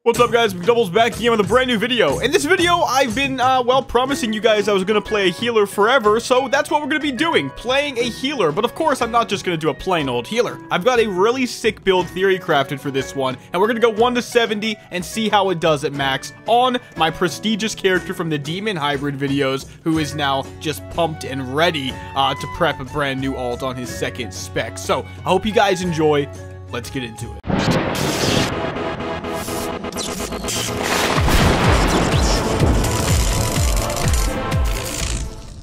What's up, guys? Mcdoubles back again with a brand new video. In this video, I've been, well, promising you guys I was going to play a healer forever, so that's what we're going to be doing, playing a healer. But of course, I'm not just going to do a plain old healer. I've got a really sick build theory crafted for this one, and we're going to go 1 to 70 and see how it does at max on my prestigious character from the Demon Hybrid videos, who is now just pumped and ready to prep a brand new alt on his second spec. So, I hope you guys enjoy. Let's get into it.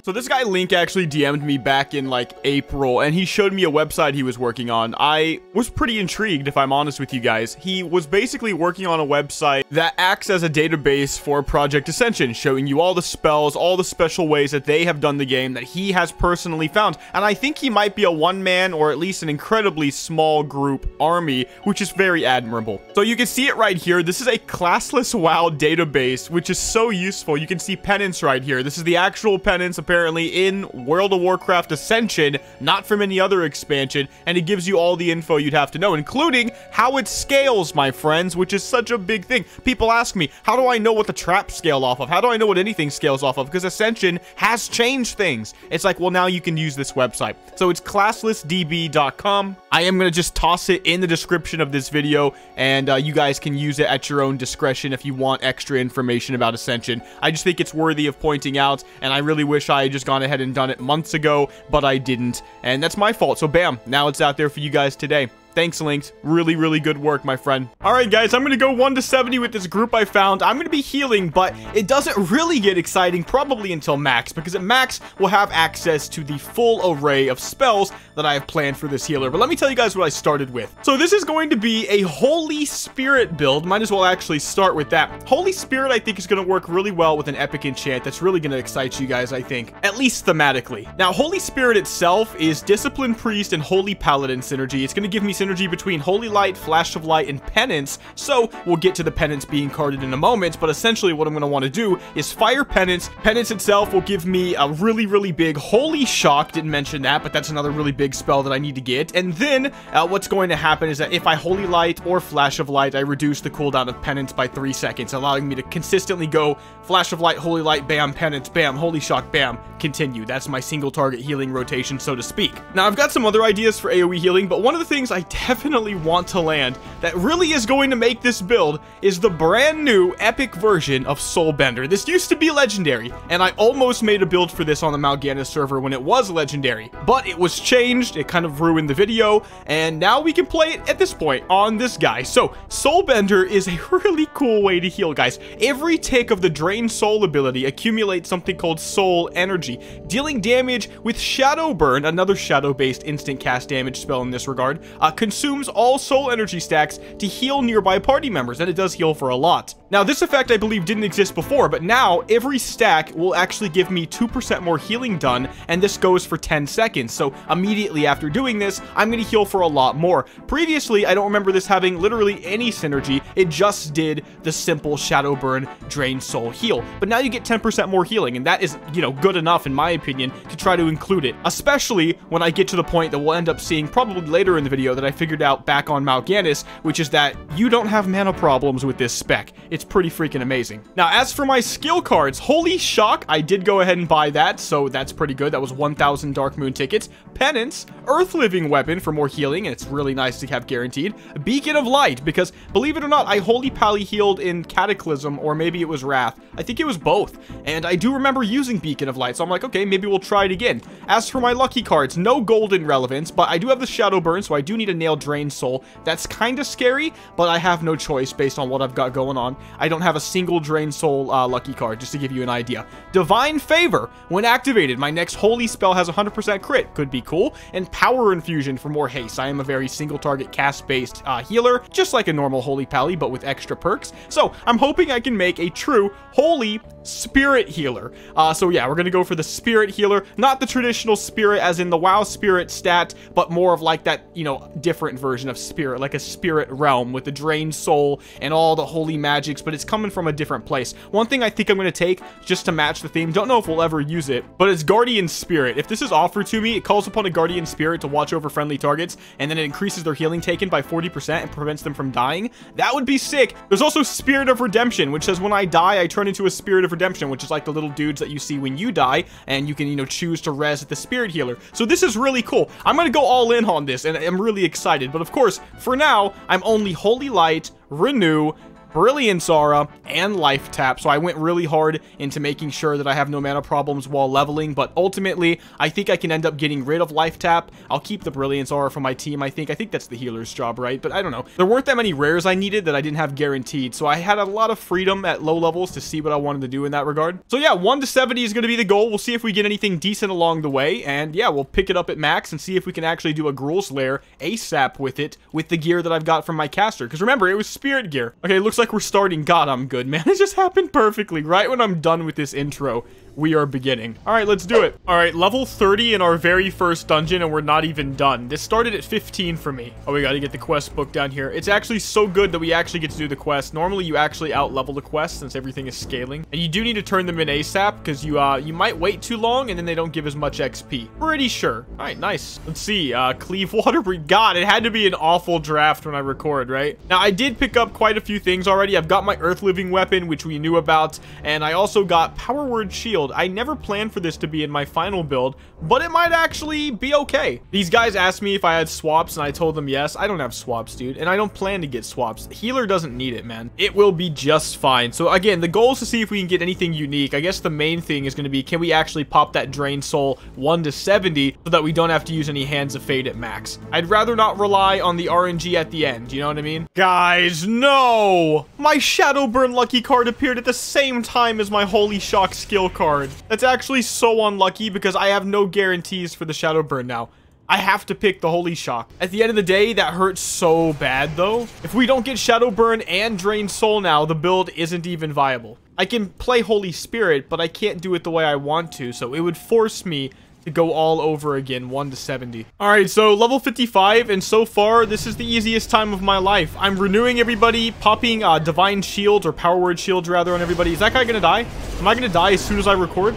So this guy Link actually DM'd me back in like April, and he showed me a website he was working on. I was pretty intrigued, if I'm honest with you guys. He was basically working on a website that acts as a database for Project Ascension, showing you all the spells, all the special ways that they have done the game that he has personally found. And I think he might be a one-man or at least an incredibly small group army, which is very admirable. So you can see it right here. This is a classless WoW database, which is so useful. You can see penance right here. This is the actual penance apparently in World of Warcraft Ascension, not from any other expansion, and it gives you all the info you'd have to know, including how it scales, my friends, which is such a big thing. People ask me, how do I know what the traps scale off of? How do I know what anything scales off of? Because Ascension has changed things. It's like, well, now you can use this website. So it's classlessdb.com. I am going to just toss it in the description of this video, and you guys can use it at your own discretion if you want extra information about Ascension. I just think it's worthy of pointing out, and I really wish I had just gone ahead and done it months ago, but I didn't, and that's my fault. So bam, now it's out there for you guys today. Thanks, Links. Really, really good work, my friend. All right, guys, I'm going to go 1 to 70 with this group I found. I'm going to be healing, but it doesn't really get exciting probably until max, because at max, we'll have access to the full array of spells that I have planned for this healer. But let me tell you guys what I started with. So this is going to be a Holy Spirit build. Might as well actually start with that. Holy Spirit, I think, is going to work really well with an epic enchant that's really going to excite you guys, I think, at least thematically. Now, Holy Spirit itself is Discipline Priest and Holy Paladin synergy. It's going to give me synergy between Holy Light, Flash of Light, and Penance. So we'll get to the Penance being carded in a moment, but essentially what I'm going to want to do is fire Penance. Penance itself will give me a really, really big Holy Shock. Didn't mention that, but that's another really big spell that I need to get. And then what's going to happen is that if I Holy Light or Flash of Light, I reduce the cooldown of Penance by 3 seconds, allowing me to consistently go Flash of Light, Holy Light, bam, Penance, bam, Holy Shock, bam, continue. That's my single target healing rotation, so to speak. Now, I've got some other ideas for AoE healing, but one of the things I definitely want to land that really is going to make this build is the brand new epic version of Soulbender. This used to be legendary, and I almost made a build for this on the Mal'Ganis server when it was legendary, but it was changed. It kind of ruined the video, and now we can play it at this point on this guy. So Soulbender is a really cool way to heal, guys. Every tick of the Drain Soul ability accumulates something called soul energy, dealing damage with Shadowburn, another shadow-based instant cast damage spell in this regard, consumes all soul energy stacks to heal nearby party members, and it does heal for a lot. Now, this effect, I believe, didn't exist before, but now every stack will actually give me 2% more healing done, and this goes for 10 seconds. So immediately after doing this, I'm going to heal for a lot more. Previously, I don't remember this having literally any synergy. It just did the simple Shadowburn Drain Soul heal. But now you get 10% more healing, and that is, you know, good enough, in my opinion, to try to include it. Especially when I get to the point that we'll end up seeing probably later in the video that I figured out back on Mal'Ganis, which is that you don't have mana problems with this spec. It's pretty freaking amazing. Now, as for my skill cards, Holy Shock, I did go ahead and buy that, so that's pretty good. That was 1,000 Dark Moon tickets. Penance, Earth Living Weapon for more healing, and it's really nice to have guaranteed. Beacon of Light, because believe it or not, I Holy Pally healed in Cataclysm, or maybe it was Wrath. I think it was both, and I do remember using Beacon of Light, so I'm like, okay, maybe we'll try it again. As for my lucky cards, no golden relevance, but I do have the Shadowburn, so I do need a nail Drain Soul. That's kind of scary, but I have no choice based on what I've got going on. I don't have a single Drain Soul lucky card, just to give you an idea. Divine Favor, when activated, my next holy spell has 100% crit. Could be cool. And Power Infusion for more haste. I am a very single target cast-based healer, just like a normal Holy Pally, but with extra perks. So I'm hoping I can make a true Holy Spirit healer. So yeah, we're gonna go for the Spirit healer, not the traditional Spirit as in the WoW Spirit stat, but more of like that, you know, different different version of spirit, like a spirit realm with the Drain Soul and all the holy magics, but it's coming from a different place. One thing I think I'm going to take just to match the theme, don't know if we'll ever use it, but it's Guardian Spirit. If this is offered to me, it calls upon a Guardian Spirit to watch over friendly targets, and then it increases their healing taken by 40% and prevents them from dying. That would be sick. There's also Spirit of Redemption, which says when I die, I turn into a Spirit of Redemption, which is like the little dudes that you see when you die, and you can, you know, choose to res at the Spirit Healer. So this is really cool. I'm going to go all in on this, and I'm really excited. But of course, for now, I'm only Holy Light, Renew, Brilliance Aura, and Life Tap, so I went really hard into making sure that I have no mana problems while leveling, but ultimately, I think I can end up getting rid of Life Tap. I'll keep the Brilliance Aura for my team, I think that's the healer's job, right? But I don't know. There weren't that many rares I needed that I didn't have guaranteed, so I had a lot of freedom at low levels to see what I wanted to do in that regard. So yeah, 1 to 70 is going to be the goal. We'll see if we get anything decent along the way, and yeah, we'll pick it up at max and see if we can actually do a Gruuls Lair ASAP with it, with the gear that I've got from my caster, because remember, it was spirit gear. Okay, looks like we're starting. God, I'm good, man. It just happened perfectly. Right when I'm done with this intro, we are beginning. All right, let's do it. All right, level 30 in our very first dungeon, and we're not even done. This started at 15 for me. Oh, we got to get the quest book down here. It's actually so good that we actually get to do the quest. Normally, you actually out-level the quest since everything is scaling. And you do need to turn them in ASAP because you might wait too long and then they don't give as much XP. Pretty sure. All right, nice. Let's see. Cleave Water Breed. God, it had to be an awful draft when I record, right? Now, I did pick up quite a few things already. I've got my Earth Living Weapon, which we knew about, and I also got Power Word Shield. I never planned for this to be in my final build, but it might actually be okay. These guys asked me if I had swaps, and I told them yes. I don't have swaps, dude, and I don't plan to get swaps. Healer doesn't need it, man. It will be just fine. So again, the goal is to see if we can get anything unique. I guess the main thing is going to be, can we actually pop that Drain Soul 1 to 70 so that we don't have to use any Hands of Fate at max? I'd rather not rely on the RNG at the end, you know what I mean? Guys, no! My Shadowburn lucky card appeared at the same time as my Holy Shock skill card. That's actually so unlucky because I have no guarantees for the Shadowburn now. I have to pick the Holy Shock. At the end of the day, that hurts so bad though. If we don't get Shadowburn and Drain Soul now, the build isn't even viable. I can play Holy Spirit, but I can't do it the way I want to, so it would force me to go all over again, 1 to 70. All right, so level 55, and so far, this is the easiest time of my life. I'm renewing everybody, popping Divine Shields, or Power Word Shields, rather, on everybody. Is that guy gonna die? Am I gonna die as soon as I record?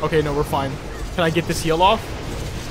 Okay, no, we're fine. Can I get this heal off?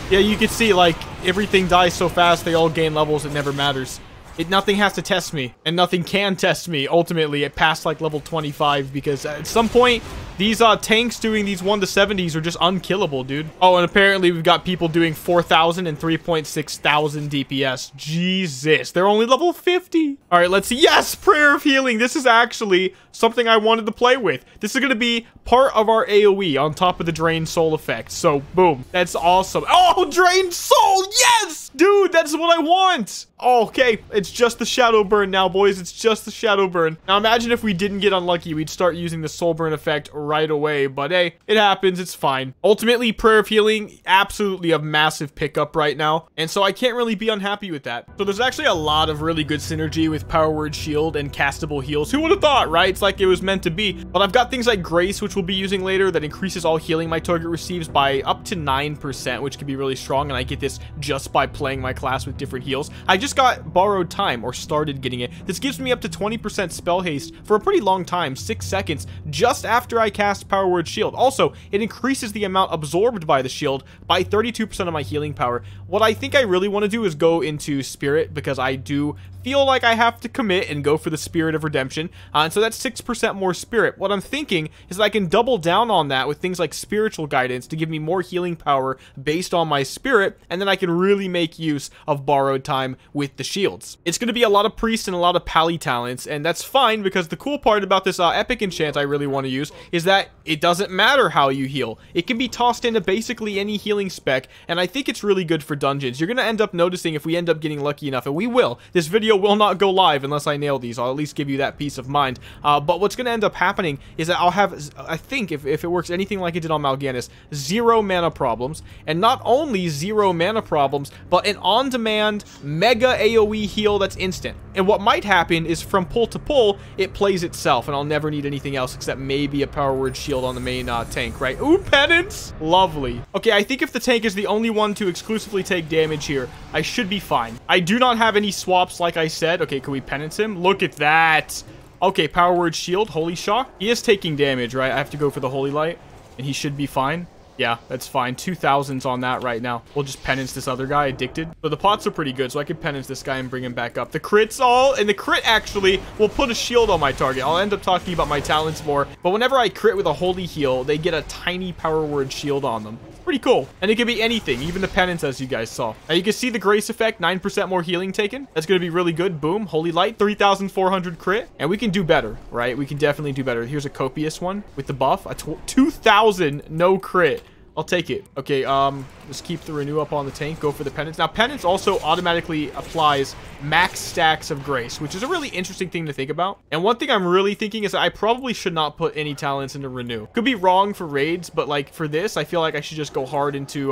Yeah, you can see, like, everything dies so fast, they all gain levels, it never matters. Nothing has to test me, and nothing can test me, ultimately, at past, like, level 25, because at some point, these tanks doing these 1 to 70s are just unkillable, dude. Oh, and apparently we've got people doing 4,000 and 3.6 thousand DPS. Jesus, they're only level 50. All right, let's see. Yes, Prayer of Healing. This is actually something I wanted to play with. This is going to be part of our AoE on top of the Drain Soul effect. So, boom. That's awesome. Oh, Drain Soul. Yes! Dude, that's what I want. Oh, okay, it's just the Shadowburn now, boys. It's just the Shadowburn. Now, imagine if we didn't get unlucky. We'd start using the Soulburn effect right away. But, hey, it happens. It's fine. Ultimately, Prayer of Healing, absolutely a massive pickup right now. And so I can't really be unhappy with that. So there's actually a lot of really good synergy with Power Word Shield and castable heals. Who would have thought, right? It's like it was meant to be. But I've got things like Grace, which we'll be using later, that increases all healing my target receives by up to 9%, which can be really strong. And I get this just by playing my class with different heals. I just got Borrowed Time, or started getting it. This gives me up to 20% spell haste for a pretty long time, 6 seconds, just after I cast Power Word Shield. Also, it increases the amount absorbed by the shield by 32% of my healing power. What I think I really want to do is go into Spirit, because I do feel like I have to commit and go for the Spirit of Redemption, and so that's 6% more Spirit. What I'm thinking is that I can double down on that with things like Spiritual Guidance to give me more healing power based on my Spirit, and then I can really make use of Borrowed Time with the shields. It's going to be a lot of Priest and a lot of Pally talents, and that's fine, because the cool part about this epic enchant I really want to use is that it doesn't matter how you heal. It can be tossed into basically any healing spec, and I think it's really good for dungeons. You're going to end up noticing, if we end up getting lucky enough, and we will, this video will not go live unless I nail these. I'll at least give you that peace of mind. But what's going to end up happening is that I'll have, I think, if it works anything like it did on Mal'Ganis, 0 mana problems. And not only 0 mana problems, but an on-demand mega AoE heal that's instant. And what might happen is from pull to pull, it plays itself, and I'll never need anything else except maybe a power word shield on the main tank, right? Ooh, penance! Lovely. Okay, I think if the tank is the only one to exclusively take damage here, I should be fine. I do not have any swaps, like I said. Okay, can we penance him? Look at that! Okay, power word shield, holy shock. He is taking damage, right? I have to go for the holy light, and he should be fine. Yeah, that's fine. 2,000s on that right now. We'll just penance this other guy, addicted. So the pots are pretty good, so I could penance this guy and bring him back up. The crits and the crit actually will put a shield on my target. I'll end up talking about my talents more, but whenever I crit with a holy heal, they get a tiny power word shield on them. Pretty cool. And it can be anything, even the penance, as you guys saw. Now you can see the grace effect, 9% more healing taken. That's going to be really good. Boom, holy light, 3,400 crit. And we can do better, right? We can definitely do better. Here's a copious one with the buff. A 2,000 no crit. I'll take it. Okay, let's keep the renew up on the tank. Go for the penance. Now, penance also automatically applies max stacks of grace, which is a really interesting thing to think about. And one thing I'm really thinking is that I probably should not put any talents into renew. Could be wrong for raids, but like for this, I feel like I should just go hard into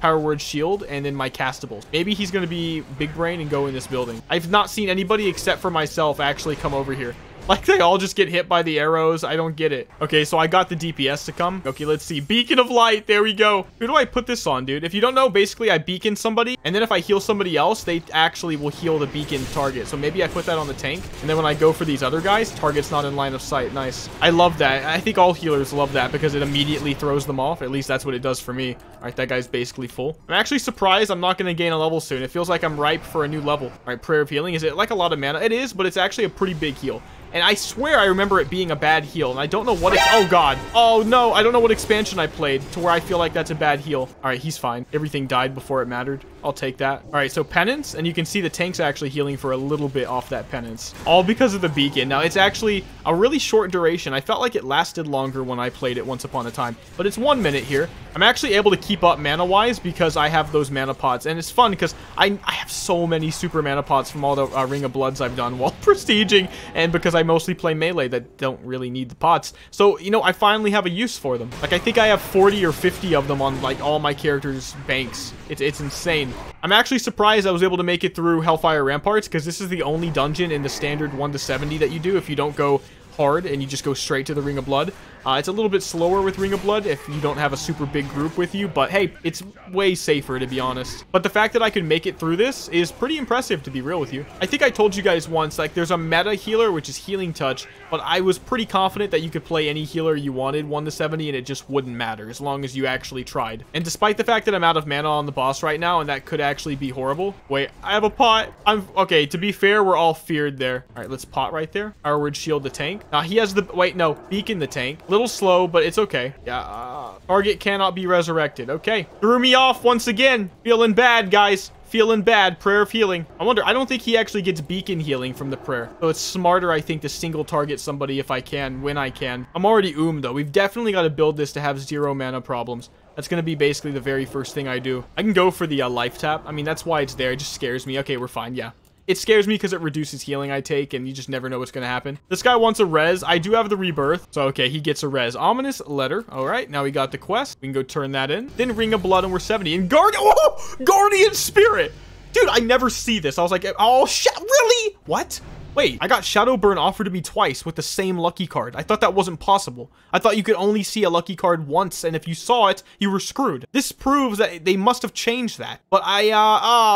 power word shield and then my castables. Maybe he's going to be big brain and go in this building. I've not seen anybody except for myself actually come over here. Like, they all just get hit by the arrows. I don't get it. Okay, so I got the DPS to come. Okay, let's see. Beacon of Light. There we go. Who do I put this on, dude? If you don't know, basically, I beacon somebody, and then if I heal somebody else, they actually will heal the beacon target. So maybe I put that on the tank, and then when I go for these other guys, target's not in line of sight. Nice. I love that. I think all healers love that because it immediately throws them off. At least that's what it does for me. All right, that guy's basically full. I'm actually surprised I'm not going to gain a level soon. It feels like I'm ripe for a new level. All right, Prayer of Healing. Is it like a lot of mana? It is, but it's actually a pretty big heal. And I swear I remember it being a bad heal. And I don't know what it's... Oh, God. Oh, no. I don't know what expansion I played to where I feel like that's a bad heal. All right, he's fine. Everything died before it mattered. I'll take that. All right, so penance. And you can see the tank's actually healing for a little bit off that penance. All because of the beacon. Now, it's actually a really short duration. I felt like it lasted longer when I played it once upon a time. But it's 1 minute here. I'm actually able to keep up mana-wise because I have those mana pots. And it's fun because I have so many super mana pots from all the Ring of Bloods I've done while prestiging. And because I mostly play melee that don't really need the pots. So, you know, I finally have a use for them. Like, I think I have 40 or 50 of them on, like, all my characters' banks. It's insane. I'm actually surprised I was able to make it through Hellfire Ramparts because this is the only dungeon in the standard 1 to 70 that you do if you don't go hard and you just go straight to the Ring of Blood. It's a little bit slower with Ring of Blood if you don't have a super big group with you, but hey, it's way safer to be honest. But the fact that I could make it through this is pretty impressive, to be real with you. I think I told you guys once, like, there's a meta healer, which is Healing Touch, but I was pretty confident that you could play any healer you wanted 1 to 70 and it just wouldn't matter as long as you actually tried. And despite the fact that I'm out of mana on the boss right now and that could actually be horrible. Wait, I have a pot. Okay, to be fair, we're all feared there. All right, let's pot right there. Power word shield the tank. Now he has the, wait, no, beacon the tank. Little slow, but it's okay. Yeah, target cannot be resurrected. Okay, threw me off once again. Feeling bad, guys. Feeling bad. Prayer of Healing. I wonder, I don't think he actually gets beacon healing from the prayer. So it's smarter, I think, to single target somebody if I can, when I can. I'm already though. We've definitely got to build this to have 0 mana problems. That's going to be basically the very first thing I do. I can go for the life tap. I mean, that's why it's there. It just scares me. Okay, we're fine. Yeah. It scares me because it reduces healing I take, and you just never know what's going to happen. This guy wants a res. I do have the rebirth. So, okay, he gets a res. Ominous letter. All right, now we got the quest. We can go turn that in. Then Ring of Blood, and we're 70. And Guardian Spirit. Dude, I never see this. I was like, oh, shit, really? What? Wait, I got Shadowburn offered to me twice with the same lucky card. I thought that wasn't possible. I thought you could only see a lucky card once, and if you saw it, you were screwed. This proves that they must have changed that. But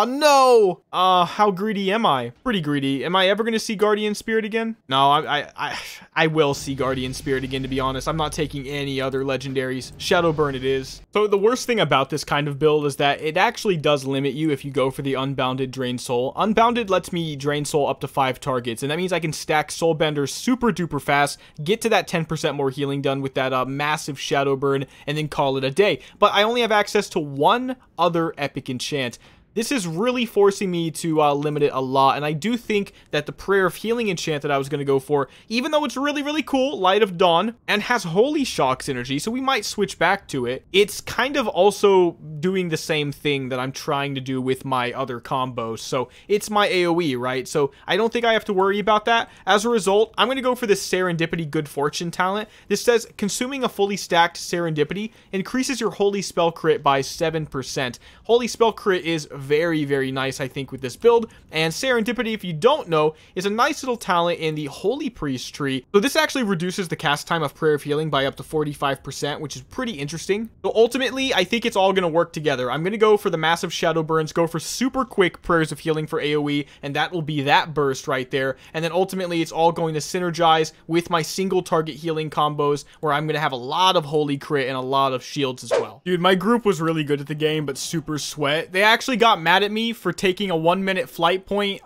no! How greedy am I? Pretty greedy. Am I ever gonna see Guardian Spirit again? No, I will see Guardian Spirit again, to be honest. I'm not taking any other legendaries. Shadowburn it is. So the worst thing about this kind of build is that it actually does limit you if you go for the Unbounded Drain Soul. Unbounded lets me Drain Soul up to 5 targets. And that means I can stack Soulbender super duper fast, get to that 10% more healing done with that massive Shadowburn, and then call it a day. But I only have access to 1 other epic enchant. this is really forcing me to limit it a lot. And I do think that the Prayer of Healing enchant that I was going to go for, even though it's really, really cool, Light of Dawn, and has Holy Shock synergy, so we might switch back to it, it's kind of also doing the same thing that I'm trying to do with my other combos. So it's my AoE, right? So I don't think I have to worry about that. As a result, I'm going to go for this Serendipity Good Fortune talent. This says, consuming a fully stacked Serendipity increases your Holy Spell crit by 7%. Holy Spell crit is very, very nice, I think, with this build. And Serendipity, if you don't know, is a nice little talent in the Holy Priest tree. So this actually reduces the cast time of Prayer of Healing by up to 45%, which is pretty interesting. So ultimately, I think it's all going to work together. I'm going to go for the massive Shadow Burns, go for super quick Prayers of Healing for AoE, and that will be that burst right there. And then ultimately, it's all going to synergize with my single target healing combos, where I'm going to have a lot of Holy Crit and a lot of shields as well. Dude, my group was really good at the game, but super sweat. They actually got mad at me for taking a 1-minute flight point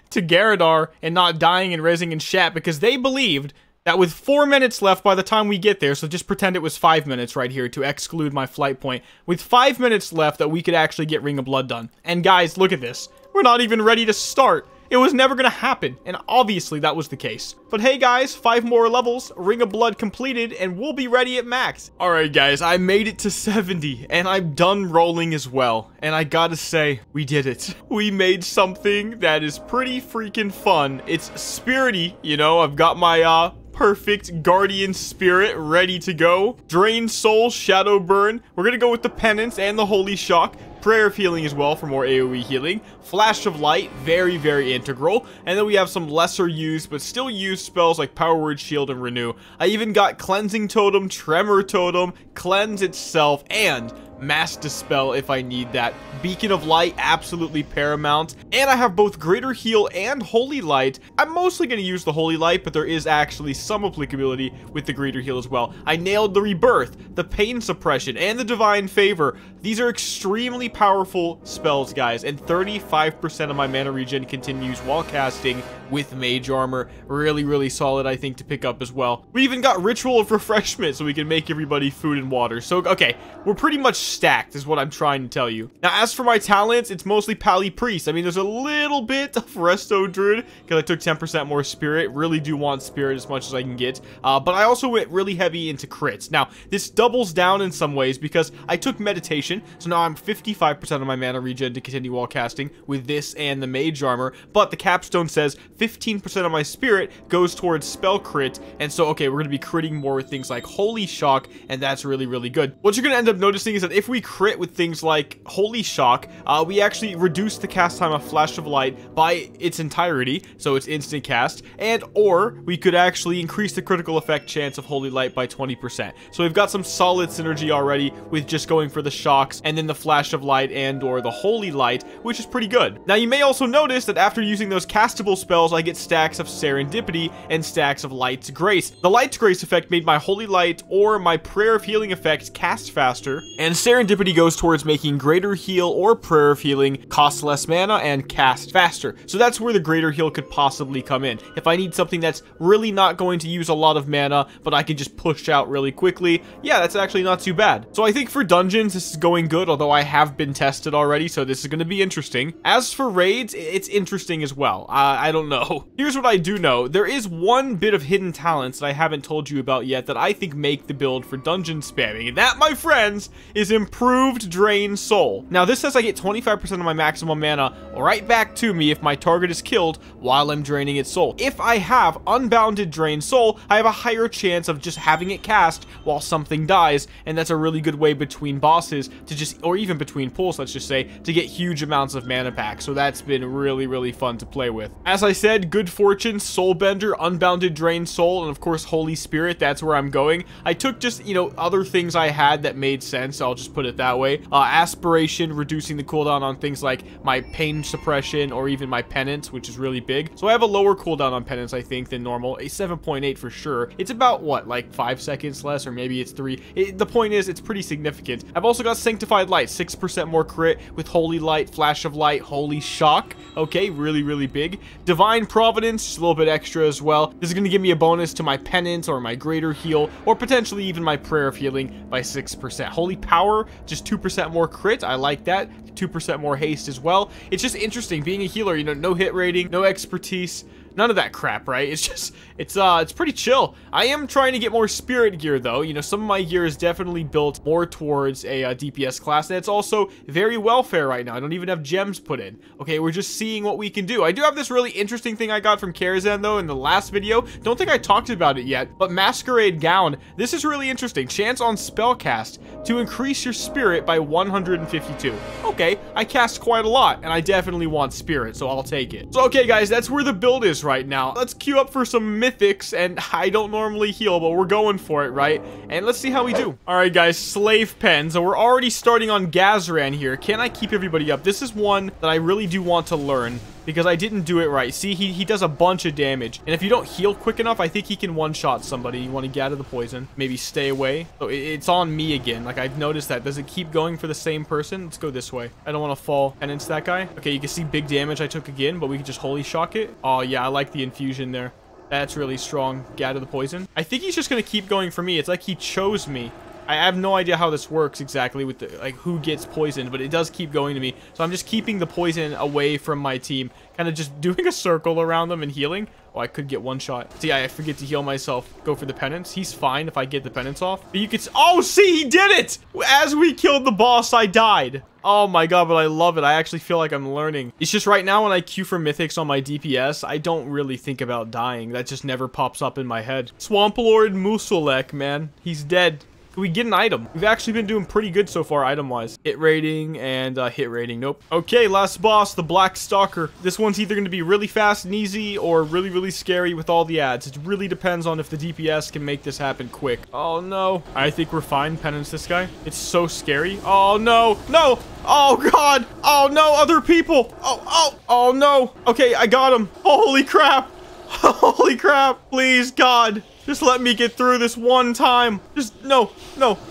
to Garadar and not dying and rezzing in Shat, because they believed that with 4 minutes left by the time we get there, so just pretend it was 5 minutes right here to exclude my flight point, with 5 minutes left that we could actually get Ring of Blood done. And guys, look at this. We're not even ready to start. It was never going to happen, and obviously that was the case. But hey guys, 5 more levels, Ring of Blood completed, and we'll be ready at max. Alright guys, I made it to 70, and I'm done rolling as well. And I gotta say, we did it. We made something that is pretty freaking fun. It's spirity, you know, I've got my, perfect Guardian Spirit ready to go. Drain Soul, Shadowburn. We're gonna go with the Penance and the Holy Shock. Prayer of Healing as well for more AoE healing. Flash of Light, very, very integral. And then we have some lesser used, but still used spells like Power Word, Shield, and Renew. I even got Cleansing Totem, Tremor Totem, Cleanse itself, and Mass Dispel if I need that. Beacon of Light, absolutely paramount. And I have both Greater Heal and Holy Light. I'm mostly going to use the Holy Light, but there is actually some applicability with the Greater Heal as well. I nailed the Rebirth, the Pain Suppression, and the Divine Favor. These are extremely powerful spells, guys, and 35% of my mana regen continues while casting with Mage Armor. Really, really solid, I think, to pick up as well. We even got Ritual of Refreshment, so we can make everybody food and water. So, okay, we're pretty much stacked, is what I'm trying to tell you. Now, as for my talents, it's mostly Pally Priest. I mean, there's a little bit of Resto Druid, because I took 10% more Spirit. Really do want Spirit as much as I can get. But I also went really heavy into crits. Now, this doubles down in some ways, because I took Meditation, so now I'm 55% of my mana regen to continue while casting with this and the Mage Armor, but the capstone says 15% of my Spirit goes towards spell crit, and so, okay, we're going to be critting more with things like Holy Shock, and that's really, really good. What you're going to end up noticing is that if we crit with things like Holy Shock, we actually reduce the cast time of Flash of Light by its entirety, so it's instant cast, and or we could actually increase the critical effect chance of Holy Light by 20%. So we've got some solid synergy already with just going for the shocks, and then the Flash of Light and or the Holy Light, which is pretty good. Now, you may also notice that after using those castable spells, I get stacks of Serendipity and stacks of Light's Grace. The Light's Grace effect made my Holy Light or my Prayer of Healing effect cast faster, and Serendipity goes towards making Greater Heal or Prayer of Healing cost less mana and cast faster. So that's where the Greater Heal could possibly come in. If I need something that's really not going to use a lot of mana, but I can just push out really quickly, yeah, that's actually not too bad. So I think for dungeons, this is going good, although I have been tested already, so this is going to be interesting. As for raids, it's interesting as well. I don't know. Here's what I do know. There is one bit of hidden talents that I haven't told you about yet that I think make the build for dungeon spamming, and that, my friends, is Improved Drain Soul. Now, this says I get 25% of my maximum mana right back to me if my target is killed while I'm draining its soul. If I have Unbounded Drain Soul, I have a higher chance of just having it cast while something dies, and that's a really good way between bosses to just, or even between pulls, let's just say, to get huge amounts of mana back. So that's been really, really fun to play with. As I said, Good Fortune, Soulbender, Unbounded Drain Soul, and of course Holy Spirit, that's where I'm going. I took just, you know, other things I had that made sense, I'll just put it that way. Aspiration, reducing the cooldown on things like my Pain Suppression or even my Penance, which is really big. So I have a lower cooldown on Penance, I think, than normal. A 7.8 for sure. It's about, what, like 5 seconds less, or maybe it's 3. The point is, it's pretty significant. I've also got Sanctified Light, 6% more crit with Holy Light, Flash of Light, Holy Shock. Okay, really, really big. Divine Divine Providence, just a little bit extra as well. This is going to give me a bonus to my Penance or my Greater Heal, or potentially even my Prayer of Healing by 6%. Holy Power, just 2% more crit. I like that. 2% more haste as well. It's just interesting being a healer, you know, no hit rating, no expertise, none of that crap, right? It's just, it's pretty chill. I am trying to get more spirit gear though. You know, some of my gear is definitely built more towards a DPS class, and it's also very welfare right now. I don't even have gems put in. Okay, we're just seeing what we can do. I do have this really interesting thing I got from Karazhan though in the last video. Don't think I talked about it yet, but Masquerade Gown. This is really interesting. Chance on spellcast to increase your spirit by 152. Okay, I cast quite a lot, and I definitely want spirit, so I'll take it. So okay guys, that's where the build is right now. Let's queue up for some mythics, and I don't normally heal, but we're going for it, right? And let's see how we do. All right guys, slave pen. So we're already starting on Karazhan here. Can I keep everybody up? This is one that I really do want to learn, because I didn't do it right. See, he does a bunch of damage, and if you don't heal quick enough, I think he can one-shot somebody. You want to get out of the poison, maybe stay away. So it's on me again. Like, I've noticed that. Does it keep going for the same person? Let's go this way. I don't want to fall penance that guy. Okay, you can see big damage I took again, but we can just holy shock it. Oh yeah, I like the infusion there. That's really strong. Get out of the poison. I think he's just gonna keep going for me. It's like he chose me. I have no idea how this works exactly with the, like, who gets poisoned, but it does keep going to me. So I'm just keeping the poison away from my team, kind of just doing a circle around them and healing. Oh, I could get one shot. See, I forget to heal myself. Go for the penance. He's fine if I get the penance off. But you can... Oh, see, he did it! As we killed the boss, I died. Oh my god, but I love it. I actually feel like I'm learning. It's just right now when I queue for mythics on my DPS, I don't really think about dying. That just never pops up in my head. Swamp Lord Musulek, man. He's dead. Can we get an item? We've actually been doing pretty good so far item-wise. Hit rating and hit rating. Nope. Okay, last boss, the Black Stalker. This one's either going to be really fast and easy or really, really scary with all the ads. It really depends on if the DPS can make this happen quick. Oh, no. I think we're fine. Penance this guy. It's so scary. Oh, no. No. Oh, God. Oh, no. Other people. Oh, no. Okay, I got him. Holy crap. Holy crap. Please, God. Just let me get through this one time. Just, no.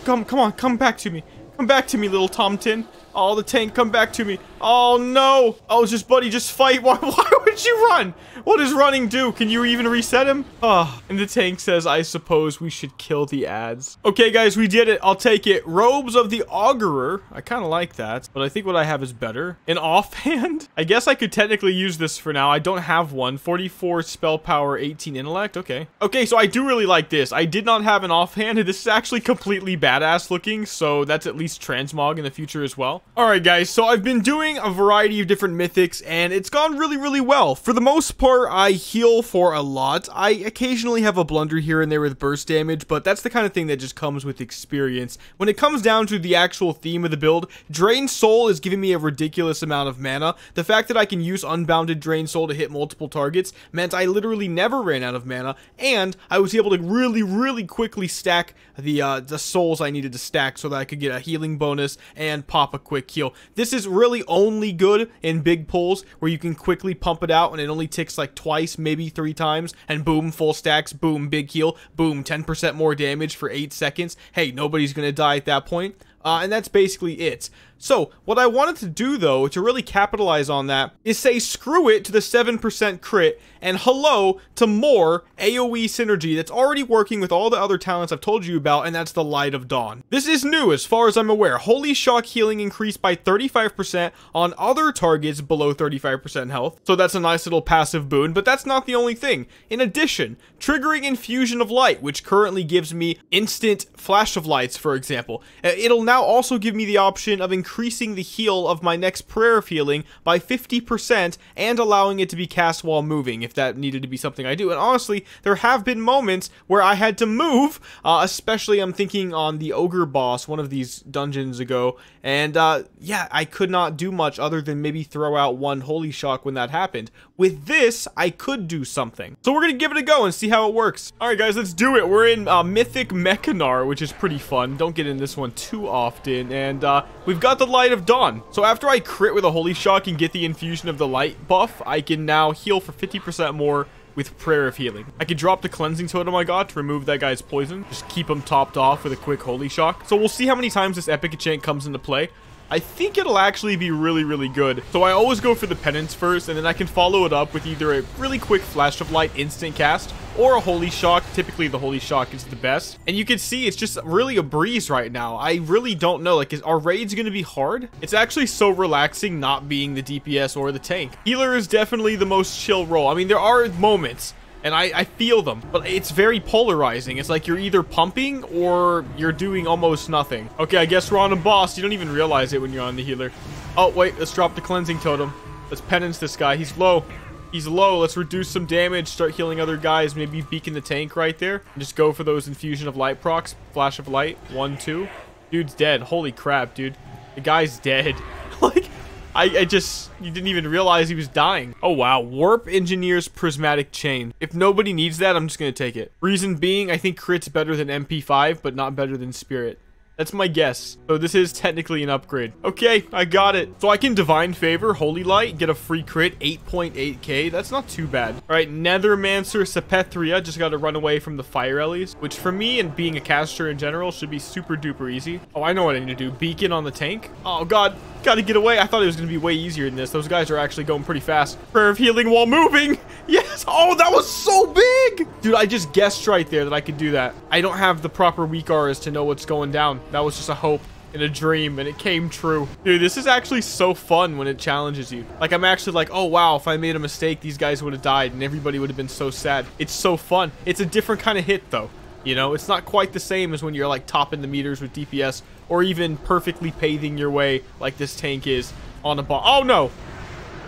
Come on. Come back to me. Come back to me, little Tomtin. Oh, the tank, come back to me. Oh, no. Oh, just, buddy, just fight. Why would you run? What does running do? Can you even reset him? Oh, and the tank says, I suppose we should kill the ads. Okay, guys, we did it. I'll take it. Robes of the Augurer. I kind of like that, but I think what I have is better. An offhand? I guess I could technically use this for now. I don't have one. 44 spell power, 18 intellect. Okay. Okay, so I do really like this. I did not have an offhand, and this is actually completely badass looking, so that's at least transmog in the future as well. Alright guys, so I've been doing a variety of different mythics, and it's gone really, really well. For the most part, I heal for a lot. I occasionally have a blunder here and there with burst damage, but that's the kind of thing that just comes with experience. When it comes down to the actual theme of the build, Drain Soul is giving me a ridiculous amount of mana. The fact that I can use Unbounded Drain Soul to hit multiple targets meant I literally never ran out of mana, and I was able to really, really quickly stack the souls I needed to stack so that I could get a healing bonus and pop a quick heal. This is really only good in big pulls where you can quickly pump it out and it only ticks like twice, maybe 3 times, and boom, full stacks, boom, big heal, boom, 10% more damage for 8 seconds. Hey, nobody's gonna die at that point. And that's basically it. So, what I wanted to do, though, to really capitalize on that, is say screw it to the 7% crit, and hello to more AoE synergy that's already working with all the other talents I've told you about, and that's the Light of Dawn. This is new as far as I'm aware. Holy Shock healing increased by 35% on other targets below 35% health, so that's a nice little passive boon, but that's not the only thing. In addition, triggering Infusion of Light, which currently gives me instant Flash of Lights, for example. It'll now also give me the option of increasing the heal of my next prayer of healing by 50% and allowing it to be cast while moving, if that needed to be something I do. And honestly, there have been moments where I had to move, especially I'm thinking on the Ogre boss one of these dungeons ago, and yeah, I could not do much other than maybe throw out one Holy Shock when that happened. With this, I could do something. So we're gonna give it a go and see how it works. Alright guys, let's do it. We're in Mythic Mechanar, which is pretty fun. Don't get in this one too often, and we've got the Light of Dawn. So after I crit with a Holy Shock and get the Infusion of the Light buff, I can now heal for 50% more with Prayer of Healing. I could drop the Cleansing Totem I got to remove that guy's poison. Just keep him topped off with a quick Holy Shock. So we'll see how many times this epic enchant comes into play. I think it'll actually be really, really good. So I always go for the penance first, and then I can follow it up with either a really quick flash of light instant cast or a holy shock. Typically the holy shock is the best, and you can see it's just really a breeze right now. I really don't know, like, are raids gonna be hard? It's actually so relaxing not being the DPS or the tank. Healer is definitely the most chill role. I mean, there are moments, and I feel them, but it's very polarizing. It's like you're either pumping or you're doing almost nothing. Okay, I guess we're on a boss. You don't even realize it when you're on the healer. Oh, wait, let's drop the cleansing totem. Let's penance this guy. He's low. He's low. Let's reduce some damage, start healing other guys. Maybe beacon the tank right there. And just go for those infusion of light procs. Flash of light. 1, 2. Dude's dead. Holy crap, dude. The guy's dead. Like, you didn't even realize he was dying. Oh, wow. Warp Engineer's Prismatic Chain. If nobody needs that, I'm just going to take it. Reason being, I think crit's better than MP5, but not better than Spirit. That's my guess. So this is technically an upgrade. Okay, I got it. So I can Divine Favor, Holy Light, get a free crit, 8.8k. That's not too bad. All right, Nethermancer Sapethria. Just got to run away from the Fire Ellies, which for me and being a caster in general should be super duper easy. Oh, I know what I need to do. Beacon on the tank. Oh, God. Got to get away. I thought it was going to be way easier than this. Those guys are actually going pretty fast. Prayer of Healing while moving. Yes. Oh, that was so big. Dude, I just guessed right there that I could do that. I don't have the proper weak auras to know what's going down. That was just a hope and a dream, and it came true. Dude, this is actually so fun when it challenges you. Like, I'm actually like, oh, wow, if I made a mistake, these guys would have died, and everybody would have been so sad. It's so fun. It's a different kind of hit, though. You know, it's not quite the same as when you're, like, topping the meters with DPS, or even perfectly paving your way like this tank is on a boss. Oh, no.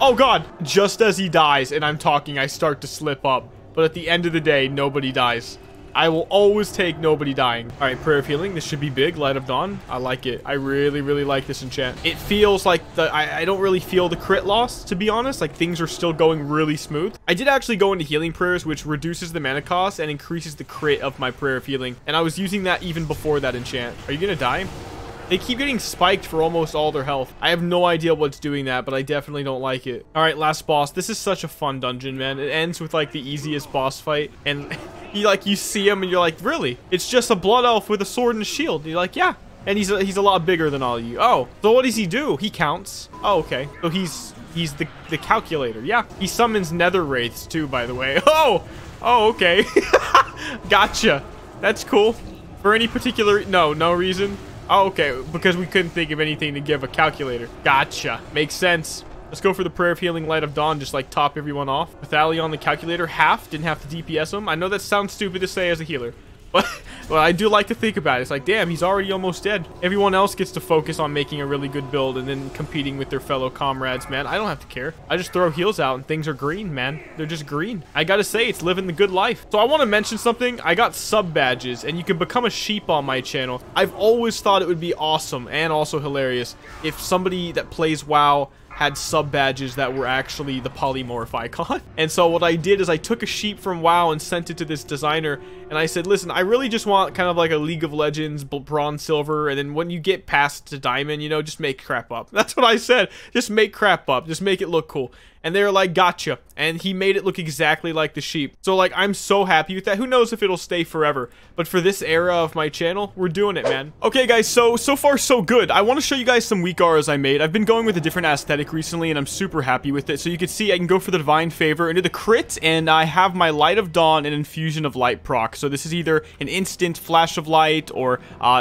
Oh, God. Just as he dies, and I'm talking, I start to slip up. But at the end of the day, nobody dies. I will always take nobody dying. All right, Prayer of Healing. This should be big. Light of Dawn. I like it. I really, really like this enchant. It feels like I don't really feel the crit loss, to be honest. Like, things are still going really smooth. I did actually go into Healing Prayers, which reduces the mana cost and increases the crit of my Prayer of Healing. And I was using that even before that enchant. Are you going to die? They keep getting spiked for almost all their health. I have no idea what's doing that, but I definitely don't like it. All right, last boss. This is such a fun dungeon, man. It ends with, like, the easiest boss fight. And you see him and you're like, really? It's just a blood elf with a sword and a shield. And you're like, yeah. And he's a lot bigger than all of you. Oh, so what does he do? He counts. Oh, okay. So he's the calculator. Yeah. He summons nether wraiths too, by the way. Oh, okay. Gotcha. That's cool. For any particular... No reason. Oh, okay, because we couldn't think of anything to give a calculator. Gotcha. Makes sense. Let's go for the Prayer of Healing, Light of Dawn, just like top everyone off. Thalia on the calculator, half, didn't have to DPS him. I know that sounds stupid to say as a healer, but I do like to think about it. It's like, damn, he's already almost dead. Everyone else gets to focus on making a really good build and then competing with their fellow comrades, man. I don't have to care. I just throw heals out and things are green, man. They're just green. I gotta say, it's living the good life. So I want to mention something. I got sub badges and you can become a sheep on my channel. I've always thought it would be awesome and also hilarious if somebody that plays WoW had sub badges that were actually the polymorph icon. And so what I did is I took a sheep from WoW and sent it to this designer, and I said, listen, I really just want kind of like a League of Legends bronze, silver, and then when you get past to diamond, you know, just make crap up. That's what I said. Just make crap up. Just make it look cool. And they were like, gotcha. And he made it look exactly like the sheep. So, like, I'm so happy with that. Who knows if it'll stay forever. But for this era of my channel, we're doing it, man. Okay, guys, so far, so good. I want to show you guys some weak auras I made. I've been going with a different aesthetic recently, and I'm super happy with it. So you can see I can go for the Divine Favor into the crit, and I have my Light of Dawn and Infusion of Light proc. So this is either an instant Flash of Light or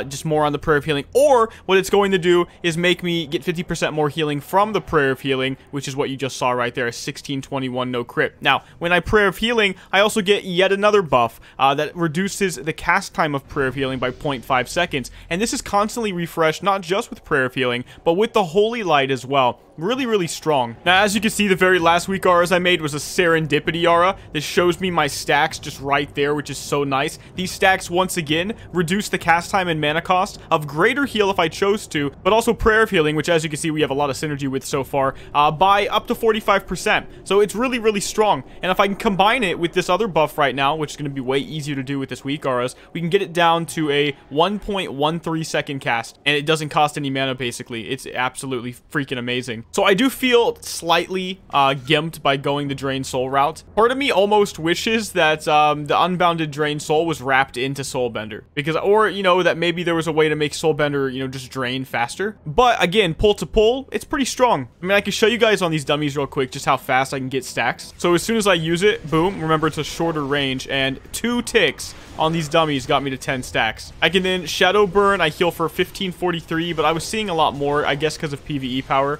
just more on the Prayer of Healing. Or what it's going to do is make me get 50% more healing from the Prayer of Healing, which is what you just saw right there, a 1621 no crit. Now, when I Prayer of Healing, I also get yet another buff that reduces the cast time of Prayer of Healing by 0.5 seconds. And this is constantly refreshed, not just with Prayer of Healing, but with the Holy Light as well. Really, really strong. Now, as you can see, the very last weak auras I made was a Serendipity aura. This shows me my stacks just right there, which is so nice. These stacks, once again, reduce the cast time and mana cost of greater heal if I chose to, but also Prayer of Healing, which, as you can see, we have a lot of synergy with so far, by up to 45%. So it's really, really strong. And if I can combine it with this other buff right now, which is going to be way easier to do with this weak auras, we can get it down to a 1.13 second cast, and it doesn't cost any mana, basically. It's absolutely freaking amazing. healing. So I do feel slightly gimped by going the Drain Soul route. Part of me almost wishes that the Unbounded Drain Soul was wrapped into Soulbender, because, or, you know, that maybe there was a way to make Soulbender, you know, just drain faster. But again, pull to pull, it's pretty strong. I mean, I can show you guys on these dummies real quick just how fast I can get stacks. So as soon as I use it, boom, remember it's a shorter range, and 2 ticks on these dummies got me to 10 stacks. I can then Shadowburn. I heal for 1543, but I was seeing a lot more, I guess because of PvE power.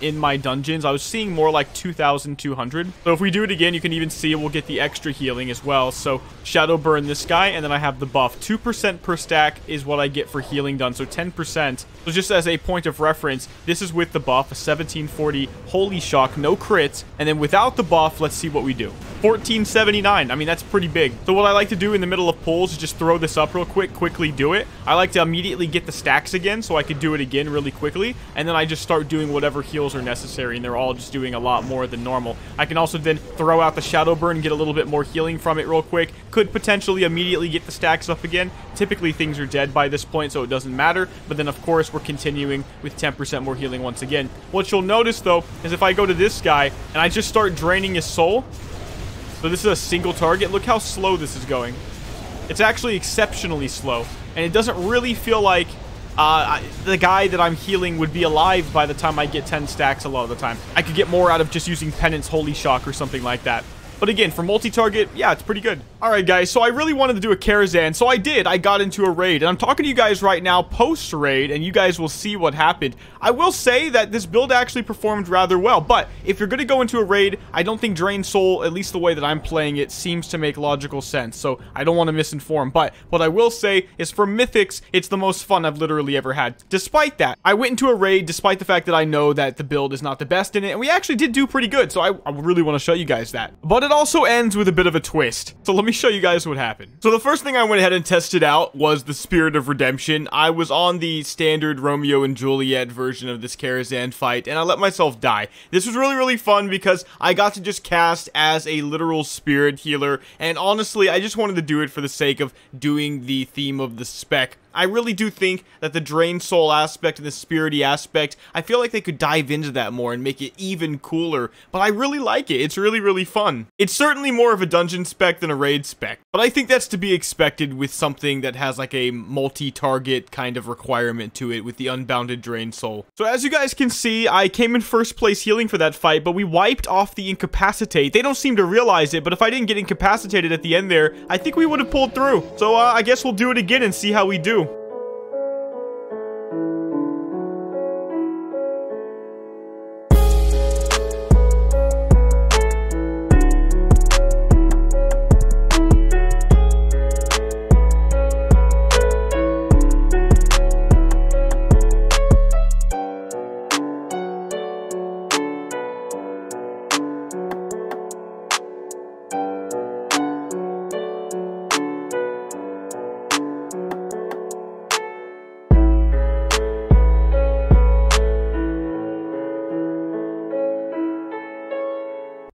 In my dungeons, I was seeing more like 2,200. So if we do it again, you can even see we'll get the extra healing as well. So Shadowburn this guy, and then I have the buff. 2% per stack is what I get for healing done, so 10%. So just as a point of reference, this is with the buff, a 1740 Holy Shock, no crits. And then without the buff, let's see what we do. 1479. I mean, that's pretty big. So what I like to do in the middle of pulls is just throw this up real quick, quickly do it. I like to immediately get the stacks again so I could do it again really quickly. And then I just start doing whatever heals are necessary, and they're all just doing a lot more than normal. I can also then throw out the Shadowburn and get a little bit more healing from it real quick. Could potentially immediately get the stacks up again. Typically things are dead by this point, so it doesn't matter. But then of course we're continuing with 10% more healing once again. What you'll notice though is if I go to this guy and I just start draining his soul, so this is a single target, look how slow this is going. It's actually exceptionally slow, and it doesn't really feel like the guy that I'm healing would be alive by the time I get 10 stacks a lot of the time. I could get more out of just using Penance Holy Shock or something like that. But again, for multi-target, yeah, it's pretty good. Alright guys, so I really wanted to do a Karazhan, so I did. I got into a raid, and I'm talking to you guys right now post-raid, and you guys will see what happened. I will say that this build actually performed rather well, but if you're going to go into a raid, I don't think Drain Soul, at least the way that I'm playing it, seems to make logical sense, so I don't want to misinform. But what I will say is for Mythics, it's the most fun I've literally ever had. Despite that, I went into a raid despite the fact that I know that the build is not the best in it, and we actually did do pretty good, so I really want to show you guys that. But it also ends with a bit of a twist. So let me show you guys what happened. So the first thing I went ahead and tested out was the Spirit of Redemption. I was on the standard Romeo and Juliet version of this Karazhan fight, and I let myself die. This was really, really fun because I got to just cast as a literal spirit healer, and honestly, I just wanted to do it for the sake of doing the theme of the Spec. I really do think that the Drain Soul aspect and the Spirity aspect, I feel like they could dive into that more and make it even cooler, but I really like it. It's really, really fun. It's certainly more of a dungeon spec than a raid spec, but I think that's to be expected with something that has like a multi-target kind of requirement to it with the Unbounded Drain Soul. So as you guys can see, I came in first place healing for that fight, but we wiped off the Incapacitate. They don't seem to realize it, but if I didn't get incapacitated at the end there, I think we would have pulled through. So I guess we'll do it again and see how we do.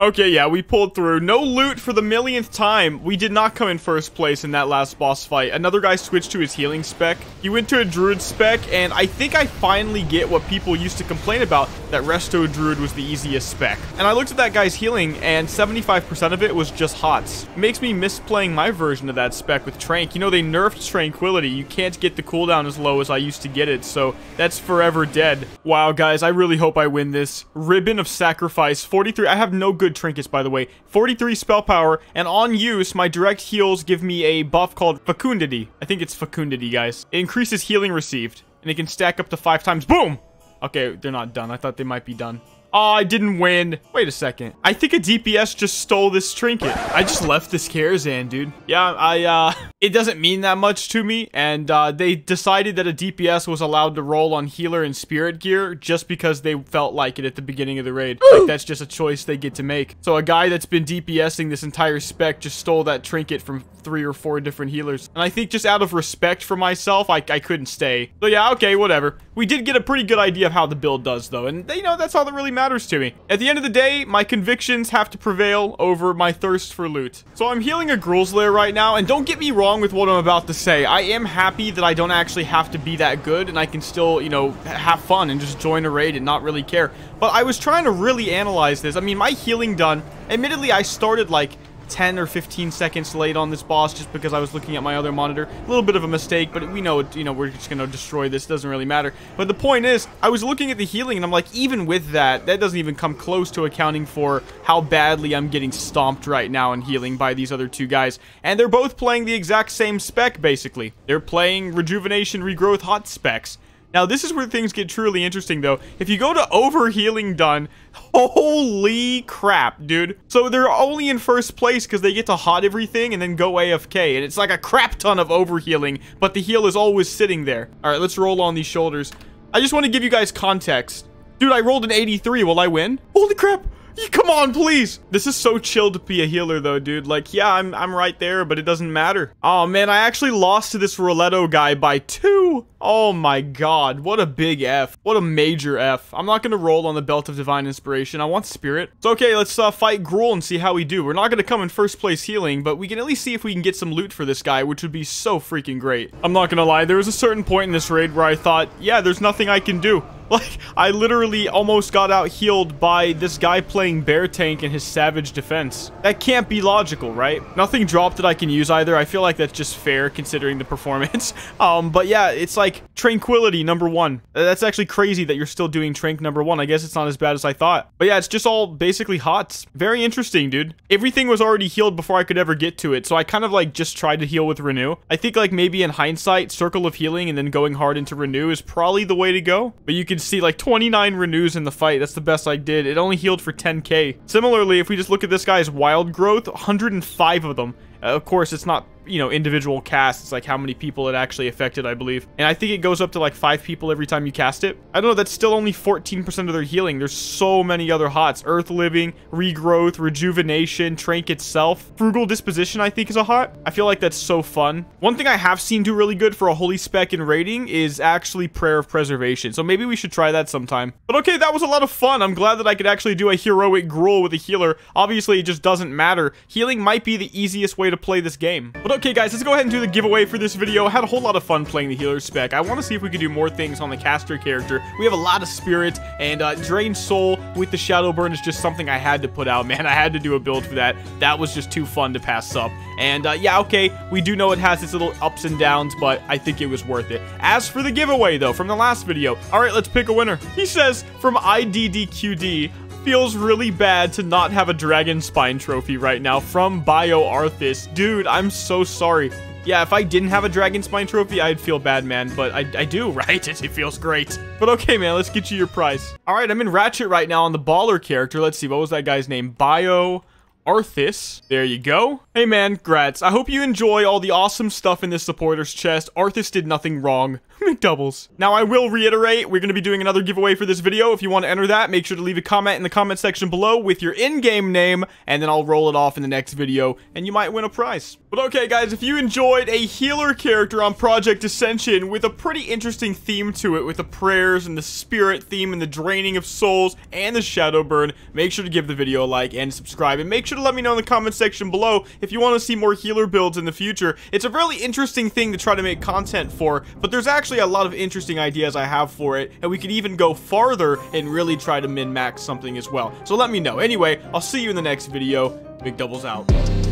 Okay, yeah, we pulled through. No loot for the millionth time. We did not come in first place in that last boss fight. Another guy switched to his healing spec. He went to a druid spec, and I think I finally get what people used to complain about, that resto druid was the easiest spec. And I looked at that guy's healing, and 75% of it was just hots. It makes me miss playing my version of that spec with Trank. You know, they nerfed Tranquility. You can't get the cooldown as low as I used to get it, so that's forever dead. Wow, guys, I really hope I win this. Ribbon of Sacrifice, 43. I have no good trinkets, by the way. 43 spell power, and on use, my direct heals give me a buff called Fecundity. I think it's Fecundity, guys. It increases healing received, and it can stack up to 5 times. Boom! Okay, they're not done. I thought they might be done. Oh, I didn't win. Wait a second. I think a DPS just stole this trinket. I just left this Karazhan, dude. Yeah, it doesn't mean that much to me. And they decided that a DPS was allowed to roll on healer and spirit gear just because they felt like it at the beginning of the raid. Like, that's just a choice they get to make. So a guy that's been DPSing this entire spec just stole that trinket from 3 or 4 different healers. And I think just out of respect for myself, I couldn't stay. So yeah, okay, whatever. We did get a pretty good idea of how the build does, though. And, you know, that's all that really matters. matters to me. At the end of the day, my convictions have to prevail over my thirst for loot. So I'm healing a Gruuls Lair right now, and don't get me wrong with what I'm about to say. I am happy that I don't actually have to be that good, and I can still, you know, have fun and just join a raid and not really care. But I was trying to really analyze this. I mean, my healing done. Admittedly, I started like 10 or 15 seconds late on this boss just because I was looking at my other monitor. A little bit of a mistake, but we know, you know, we're just going to destroy this. Doesn't really matter. But the point is, I was looking at the healing and I'm like, even with that, that doesn't even come close to accounting for how badly I'm getting stomped right now in healing by these other two guys. And they're both playing the exact same spec, basically. They're playing Rejuvenation, Regrowth, Hot specs. Now, this is where things get truly interesting, though. If you go to overhealing done, holy crap, dude. So they're only in first place because they get to hot everything and then go AFK. And it's like a crap ton of overhealing, but the heal is always sitting there. All right, let's roll on these shoulders. I just want to give you guys context. Dude, I rolled an 83. Will I win? Holy crap. Come on, please. This is so chill to be a healer, though, dude. Like, yeah, I'm right there, but it doesn't matter. Oh, man, I actually lost to this Roletto guy by 2. Oh, my God. What a big F. What a major F. I'm not going to roll on the Belt of Divine Inspiration. I want Spirit. So, okay, let's fight Gruul and see how we do. We're not going to come in first place healing, but we can at least see if we can get some loot for this guy, which would be so freaking great. I'm not going to lie. There was a certain point in this raid where I thought, yeah, there's nothing I can do. Like, I literally almost got out healed by this guy playing bear tank and his savage defense. That can't be logical, right? Nothing dropped that I can use either. I feel like that's just fair considering the performance. But yeah, it's like Tranquility #1. That's actually crazy that you're still doing Trank #1. I guess it's not as bad as I thought. But yeah, it's just all basically hots. Very interesting, dude. Everything was already healed before I could ever get to it. So I kind of like just tried to heal with Renew. I think like maybe in hindsight, Circle of Healing and then going hard into Renew is probably the way to go. But you can see like 29 renews in the fight. That's the best I did. It only healed for 10k. Similarly, if we just look at this guy's wild growth, 105 of them. Of course, it's not, you know, individual casts. It's like how many people it actually affected, I believe. And I think it goes up to like 5 people every time you cast it. I don't know, that's still only 14% of their healing. There's so many other hots. Earth Living, Regrowth, Rejuvenation, Trank itself. Frugal Disposition, I think, is a hot. I feel like that's so fun. One thing I have seen do really good for a Holy Spec in raiding is actually Prayer of Preservation. So maybe we should try that sometime. But okay, that was a lot of fun. I'm glad that I could actually do a heroic Gruul with a healer. Obviously, it just doesn't matter. Healing might be the easiest way to play this game. But okay, guys, let's go ahead and do the giveaway for this video. I had a whole lot of fun playing the healer spec. I want to see if we can do more things on the caster character. We have a lot of spirit, and Drain Soul with the Shadowburn is just something I had to put out, man. I had to do a build for that. That was just too fun to pass up. And yeah, okay, we do know it has its little ups and downs, but I think it was worth it. As for the giveaway, though, from the last video, all right, let's pick a winner. He says, from IDDQD, feels really bad to not have a Dragon Spine trophy right now from Bio Arthis. Dude, I'm so sorry. Yeah, if I didn't have a Dragon Spine trophy, I'd feel bad, man. But I do, right? It feels great. But okay, man, let's get you your prize. All right, I'm in Ratchet right now on the Baller character. Let's see, what was that guy's name? Bio Arthis. There you go. Hey, man, grats. I hope you enjoy all the awesome stuff in this supporter's chest. Arthis did nothing wrong. Mcdoubles. Now, I will reiterate, we're going to be doing another giveaway for this video. If you want to enter that, make sure to leave a comment in the comment section below with your in-game name, and then I'll roll it off in the next video, and you might win a prize. But okay, guys, if you enjoyed a healer character on Project Ascension with a pretty interesting theme to it, with the prayers and the spirit theme and the draining of souls and the Shadowburn, make sure to give the video a like and subscribe, and make sure to let me know in the comment section below if you want to see more healer builds in the future. It's a really interesting thing to try to make content for, but there's actually a lot of interesting ideas I have for it, and we could even go farther and really try to min-max something as well. So let me know. Anyway, I'll see you in the next video. Mcdoubles out.